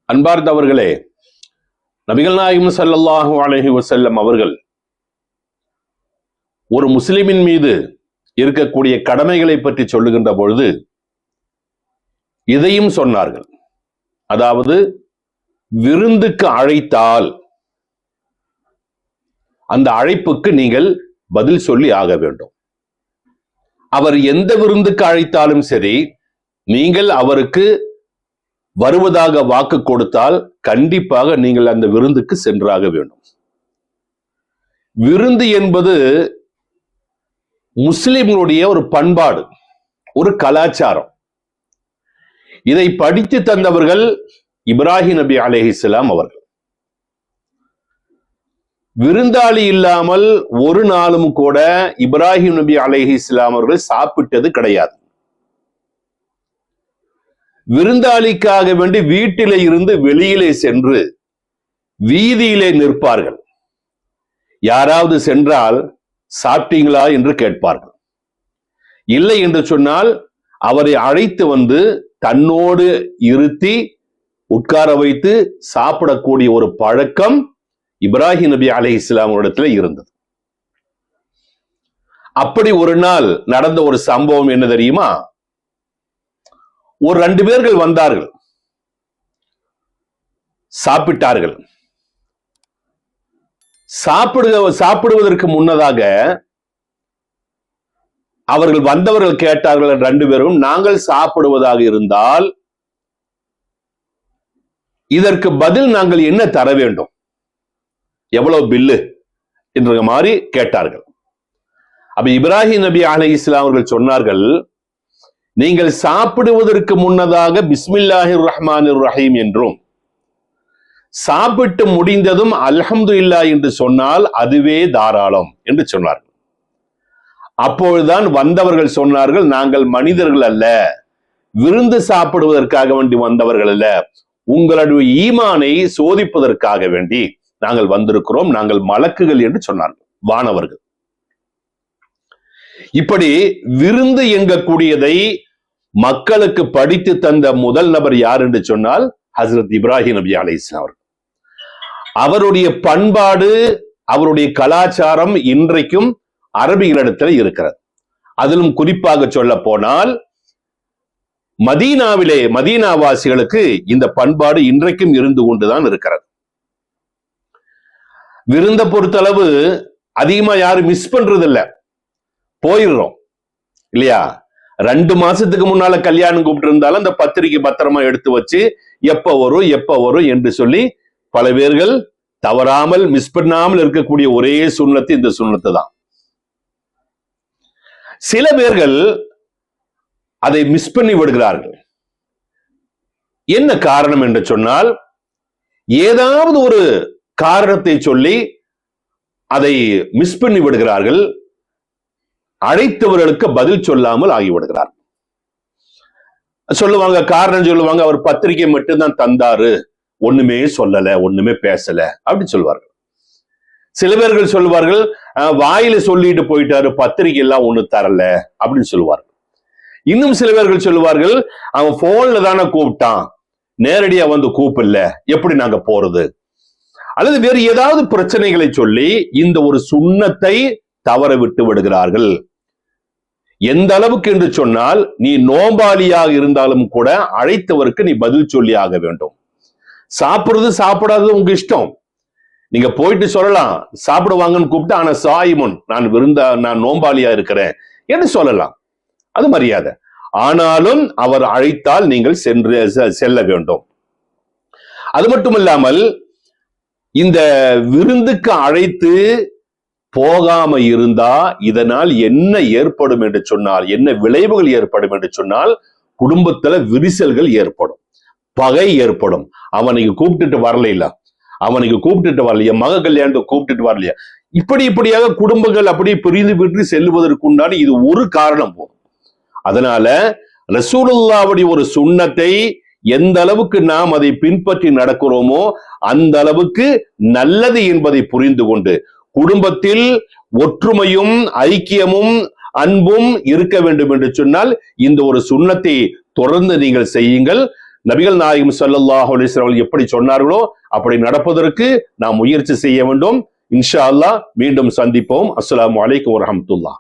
அன்பார்ந்தவர்களே, நபிகள் நாயகம் ஸல்லல்லாஹு அலைஹி வஸல்லம் அவர்கள் ஒரு முஸ்லிமின் மீது இருக்கக்கூடிய கடமைகளை பற்றி சொல்லுகின்ற பொழுது இதையும் சொன்னார்கள். அதாவது விருந்துக்கு அழைத்தால் அந்த அழைப்புக்கு நீங்கள் பதில் சொல்லி ஆக வேண்டும். அவர் எந்த விருந்துக்கு அழைத்தாலும் சரி, நீங்கள் அவருக்கு வருவதாக வாக்கு கொடுத்தால் கண்டிப்பாக நீங்கள் அந்த விருந்துக்கு சென்றாக வேண்டும். விருந்து என்பது முஸ்லிம்களுடைய ஒரு பண்பாடு, ஒரு கலாச்சாரம். இதை படித்து தந்தவர்கள் இப்ராஹிம் நபி அலைஹிஸ்ஸலாம் அவர்கள். விருந்தாளி இல்லாமல் ஒரு நாளும் கூட இப்ராஹிம் நபி அலைஹிஸ்ஸலாம் அவர்கள் சாப்பிட்டது கிடையாது. விருந்தாளிக்காக வேண்டி வீட்டிலே இருந்து வெளியிலே சென்று வீதியிலே நிற்பார்கள். யாராவது சென்றால் சாப்பிட்டீங்களா என்று கேட்பார்கள். இல்லை என்று சொன்னால் அவரை அழைத்து வந்து தன்னோடு இருத்தி உட்கார வைத்து சாப்பிடக்கூடிய ஒரு பழக்கம் இப்ராஹிம் நபி அலைஹிஸ்ஸலாம் இடத்துல இருந்தது. அப்படி ஒரு நாள் நடந்த ஒரு சம்பவம் என்ன தெரியுமா? ஒரு 2 பேர்கள் வந்தார்கள், சாப்பிட்டார்கள். சாப்பிடுவதற்கு முன்னதாக அவர்கள் வந்தவர்கள் கேட்டார்கள் 2 பேரும், நாங்கள் சாப்பிடுவதாக இருந்தால் இதற்கு பதில் நாங்கள் என்ன தர வேண்டும், எவ்வளவு பில்லு என்ற மாதிரி கேட்டார்கள். அப்ப இப்ராஹிம் நபி அலைஹிஸ்ஸலாம் அவர்கள் சொன்னார்கள், நீங்கள் சாப்பிடுவதற்கு முன்னதாக பிஸ்மில்லாஹிர் ரஹ்மானிர் ரஹீம் என்றும் சாப்பிட்டு முடிந்ததும் அல்ஹம்துலில்லாஹ் என்று சொன்னால் அதுவே தாராளம் என்று சொன்னார்கள். அப்பொழுதுதான் வந்தவர்கள் சொன்னார்கள், நாங்கள் மனிதர்கள் அல்ல, விருந்து சாப்பிடுவதற்காக வேண்டி வந்தவர்கள் அல்ல, உங்களுடைய ஈமானை சோதிப்பதற்காக வேண்டி நாங்கள் வந்திருக்கிறோம், நாங்கள் மலக்குகள் என்று சொன்னார்கள், வானவர்கள். இப்படி விருந்து எங்கக்கூடியதை மக்களுக்கு படித்து தந்த முதல் நபர் யார் என்று சொன்னால் ஹஜ்ரத் இப்ராஹிம் நபி அலைஹிஸ்ஸலாம் அவர்கள். அவருடைய பண்பாடு, அவருடைய கலாச்சாரம் இன்றைக்கும் அரபிகளிடத்தில் இருக்கிறது. அதிலும் குறிப்பாக சொல்ல போனால் மதீனாவிலே மதீனாவாசிகளுக்கு இந்த பண்பாடு இன்றைக்கும் இருந்து கொண்டுதான் இருக்கிறது. விருந்த பொறுத்தளவு அதிகமா யாரும் மிஸ் பண்றது இல்ல, போயிடுறோம் இல்லையா? 2 மாசத்துக்கு முன்னால கல்யாணம் கூப்பிட்டு இருந்தாலும் அந்த பத்திரிகை பத்திரமா எடுத்து வச்சு எப்ப வரும் என்று சொல்லி பல பேர்கள் தவறாமல் மிஸ் பண்ணாமல் இருக்கக்கூடிய ஒரே சுன்னத்து இந்த சுன்னத்து தான். சில பேர்கள் அதை மிஸ் பண்ணி விடுகிறார்கள். என்ன காரணம் என்று சொன்னால், ஏதாவது ஒரு காரணத்தை சொல்லி அதை மிஸ் பண்ணி விடுகிறார்கள், அழைத்தவர்களுக்கு பதில் சொல்லாமல் ஆகிவிடுகிறார். சொல்லுவாங்க, காரணம் சொல்லுவாங்க, அவர் பத்திரிகை மட்டும்தான் தந்தாரு, ஒண்ணுமே சொல்லல, ஒண்ணுமே பேசல அப்படின்னு சொல்லுவார்கள். சில பேர்கள் சொல்லுவார்கள், வாயில சொல்லிட்டு போயிட்டாரு, பத்திரிகை எல்லாம் ஒண்ணு தரல அப்படின்னு சொல்லுவார்கள். இன்னும் சில பேர்கள் சொல்லுவார்கள், அவன் போன்ல தானே கூப்பிட்டான், நேரடியா வந்து கூப்பிடல, எப்படி நாங்க போறது, அல்லது வேறு ஏதாவது பிரச்சனைகளை சொல்லி இந்த ஒரு சுன்னத்தை தவற விட்டு விடுகிறார்கள். எந்த அளவுக்கு என்று சொன்னால், நீ நோம்பாளியாக இருந்தாலும் கூட அழைத்தவருக்கு நீ பதில் சொல்லி ஆக வேண்டும். சாப்பிடுறது சாப்பிடாதது உங்க இஷ்டம், நீங்க போயிட்டு சொல்லலாம், சாப்பிடுவாங்கன்னு கூப்பிட்டு, ஆனா சாயிமுன், நான் நோம்பாளியா இருக்கிறேன் என்று சொல்லலாம், அது மரியாதை. ஆனாலும் அவர் அழைத்தால் நீங்கள் செல்ல வேண்டும். அது மட்டுமில்லாமல் இந்த விருந்துக்கு அழைத்து போகாம இருந்தா இதனால் என்ன ஏற்படும் என்று சொன்னால், என்ன விளைவுகள் ஏற்படும் என்று சொன்னால், குடும்பத்துல விரிசல்கள் ஏற்படும், பகை ஏற்படும். அவனுக்கு கூப்பிட்டுட்டு வரலையா, என் மக கல்யாணத்தை கூப்பிட்டுட்டு வரலையா, இப்படியாக குடும்பங்கள் அப்படி பிரிந்து விட்டு செல்வதற்குண்டான இது ஒரு காரணம் போதும். அதனால ரசூலுல்லாஹ்வுடைய ஒரு சுன்னத்தை எந்த அளவுக்கு நாம் அதை பின்பற்றி நடக்கிறோமோ அந்த அளவுக்கு நல்லது என்பதை புரிந்து கொண்டு, குடும்பத்தில் ஒற்றுமையும் ஐக்கியமும் அன்பும் இருக்க வேண்டும் என்று சொன்னால் இந்த ஒரு சுன்னத்தை தொடர்ந்து நீங்கள் செய்யுங்கள். நபிகள் நாயகம் ஸல்லல்லாஹு அலைஹி வஸல்லம் எப்படி சொன்னார்களோ அப்படி நடப்பதற்கு நாம் முயற்சி செய்ய வேண்டும். இன்ஷா அல்லாஹ் மீண்டும் சந்திப்போம். அஸ்ஸலாமு அலைக்கும் வரஹ்மத்துல்லாஹ்.